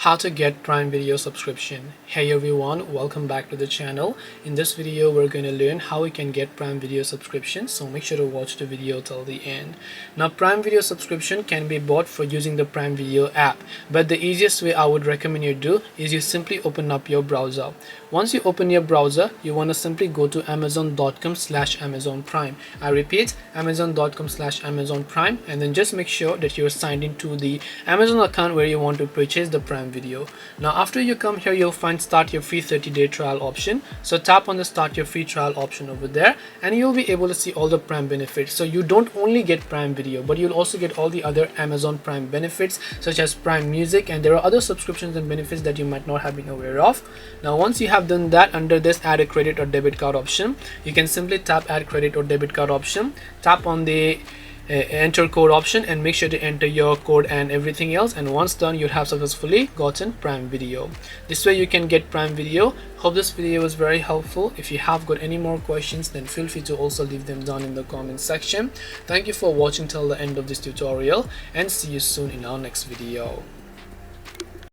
How to get Prime Video subscription. Hey everyone, welcome back to the channel. In this video we're going to learn how we can get Prime Video subscription, so make sure to watch the video till the end. Now Prime Video subscription can be bought for using the Prime Video app, but the easiest way I would recommend you do is you simply open up your browser. Once you open your browser, you want to simply go to amazon.com/Amazon Prime. I repeat, amazon.com/Amazon Prime, and then just make sure that you're signed into the Amazon account where you want to purchase the Prime Video. Now after you come here, you'll find start your free 30-day trial option. So tap on the start your free trial option over there and you'll be able to see all the Prime benefits. So you don't only get Prime Video, but you'll also get all the other Amazon Prime benefits such as Prime Music, and there are other subscriptions and benefits that you might not have been aware of. Now once you have done that, under this add a credit or debit card option, you can simply tap add credit or debit card option, tap on the enter code option and make sure to enter your code and everything else, and once done you'll have successfully gotten Prime Video. This way you can get Prime Video. Hope this video was very helpful. If you have got any more questions, then feel free to also leave them down in the comment section. Thank you for watching till the end of this tutorial, and see you soon in our next video.